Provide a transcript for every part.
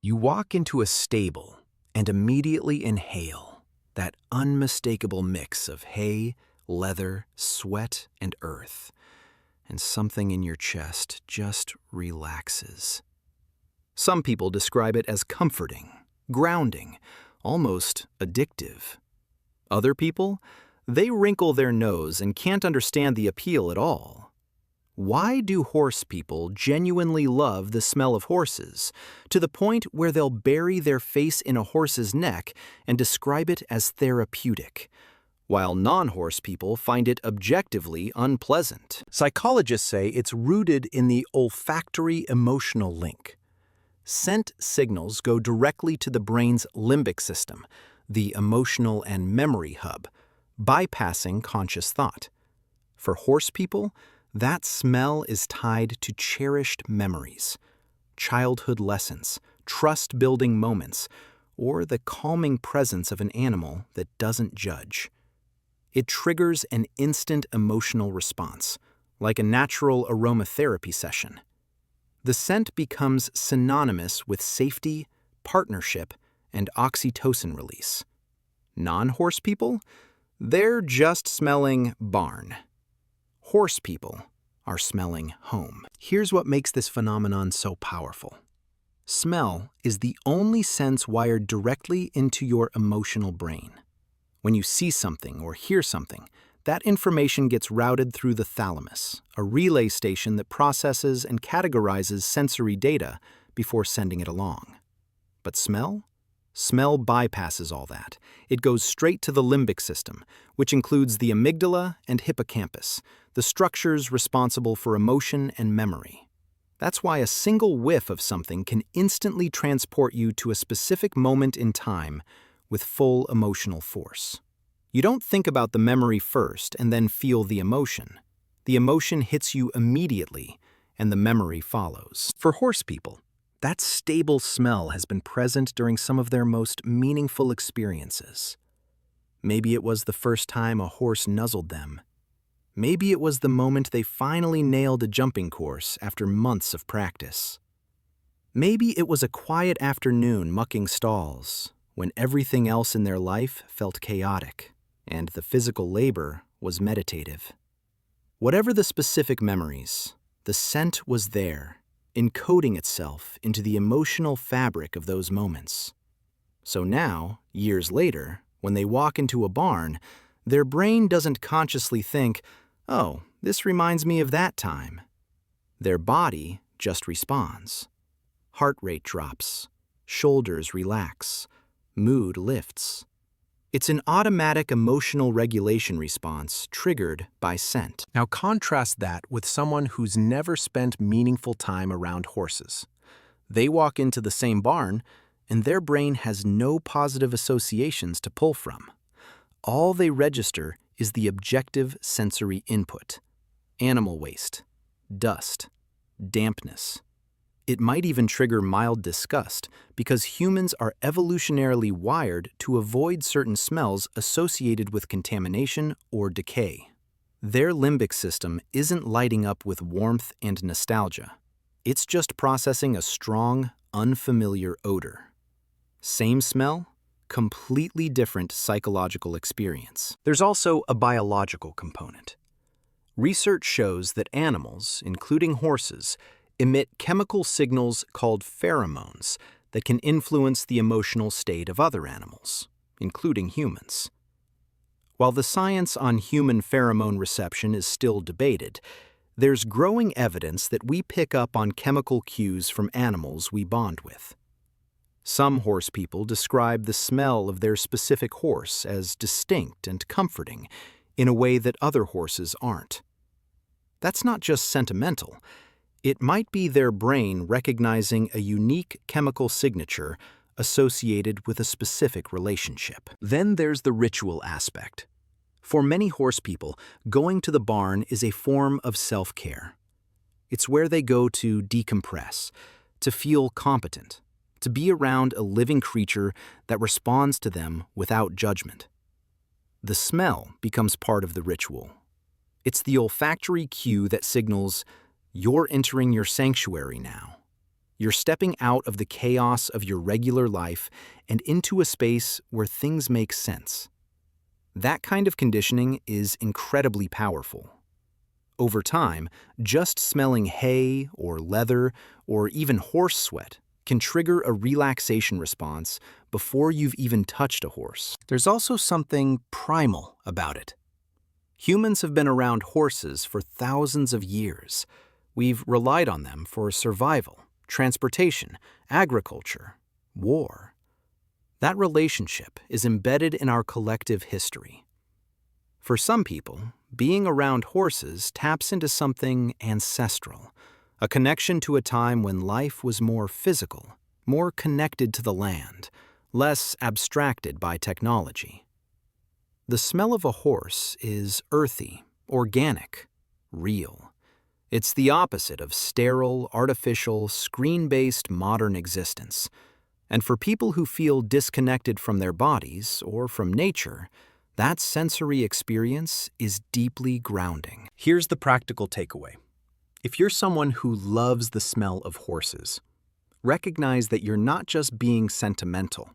You walk into a stable and immediately inhale that unmistakable mix of hay, leather, sweat, and earth, and something in your chest just relaxes. Some people describe it as comforting, grounding, almost addictive. Other people, they wrinkle their nose and can't understand the appeal at all. Why do horse people genuinely love the smell of horses, to the point where they'll bury their face in a horse's neck and describe it as therapeutic, while non-horse people find it objectively unpleasant? Psychologists say it's rooted in the olfactory-emotional link. Scent signals go directly to the brain's limbic system, the emotional and memory hub, bypassing conscious thought. For horse people, that smell is tied to cherished memories, childhood lessons, trust-building moments, or the calming presence of an animal that doesn't judge. It triggers an instant emotional response, like a natural aromatherapy session. The scent becomes synonymous with safety, partnership, and oxytocin release. Non-horse people? They're just smelling barn. Horse people are smelling home. Here's what makes this phenomenon so powerful. Smell is the only sense wired directly into your emotional brain. When you see something or hear something, that information gets routed through the thalamus, a relay station that processes and categorizes sensory data before sending it along. But smell? Smell bypasses all that. It goes straight to the limbic system, which includes the amygdala and hippocampus, the structures responsible for emotion and memory. That's why a single whiff of something can instantly transport you to a specific moment in time with full emotional force. You don't think about the memory first and then feel the emotion. The emotion hits you immediately, and the memory follows. For horse people, that stable smell has been present during some of their most meaningful experiences. Maybe it was the first time a horse nuzzled them. Maybe it was the moment they finally nailed a jumping course after months of practice. Maybe it was a quiet afternoon mucking stalls, when everything else in their life felt chaotic, and the physical labor was meditative. Whatever the specific memories, the scent was there, encoding itself into the emotional fabric of those moments. So now, years later, when they walk into a barn, their brain doesn't consciously think, "Oh, this reminds me of that time." Their body just responds. Heart rate drops, shoulders relax, mood lifts. It's an automatic emotional regulation response triggered by scent. Now contrast that with someone who's never spent meaningful time around horses. They walk into the same barn, and their brain has no positive associations to pull from. All they register is the objective sensory input: animal waste, dust, dampness. It might even trigger mild disgust because humans are evolutionarily wired to avoid certain smells associated with contamination or decay. Their limbic system isn't lighting up with warmth and nostalgia. It's just processing a strong, unfamiliar odor. Same smell, completely different psychological experience. There's also a biological component. Research shows that animals, including horses, emit chemical signals called pheromones that can influence the emotional state of other animals, including humans. While the science on human pheromone reception is still debated, there's growing evidence that we pick up on chemical cues from animals we bond with. Some horse people describe the smell of their specific horse as distinct and comforting in a way that other horses aren't. That's not just sentimental. It might be their brain recognizing a unique chemical signature associated with a specific relationship. Then there's the ritual aspect. For many horse people, going to the barn is a form of self-care. It's where they go to decompress, to feel competent, to be around a living creature that responds to them without judgment. The smell becomes part of the ritual. It's the olfactory cue that signals, "You're entering your sanctuary now." You're stepping out of the chaos of your regular life and into a space where things make sense. That kind of conditioning is incredibly powerful. Over time, just smelling hay or leather or even horse sweat can trigger a relaxation response before you've even touched a horse. There's also something primal about it. Humans have been around horses for thousands of years. We've relied on them for survival, transportation, agriculture, war. That relationship is embedded in our collective history. For some people, being around horses taps into something ancestral, a connection to a time when life was more physical, more connected to the land, less abstracted by technology. The smell of a horse is earthy, organic, real. It's the opposite of sterile, artificial, screen-based modern existence. And for people who feel disconnected from their bodies or from nature, that sensory experience is deeply grounding. Here's the practical takeaway. If you're someone who loves the smell of horses, recognize that you're not just being sentimental.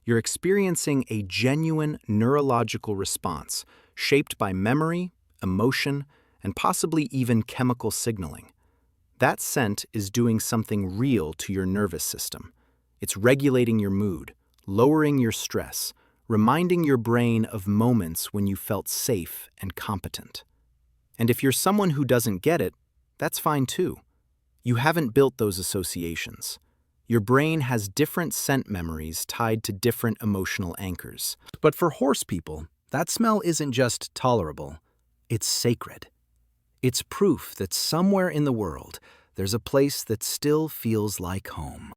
You're experiencing a genuine neurological response shaped by memory, emotion, and possibly even chemical signaling. That scent is doing something real to your nervous system. It's regulating your mood, lowering your stress, reminding your brain of moments when you felt safe and competent. And if you're someone who doesn't get it, that's fine too. You haven't built those associations. Your brain has different scent memories tied to different emotional anchors. But for horse people, that smell isn't just tolerable, it's sacred. It's proof that somewhere in the world, there's a place that still feels like home.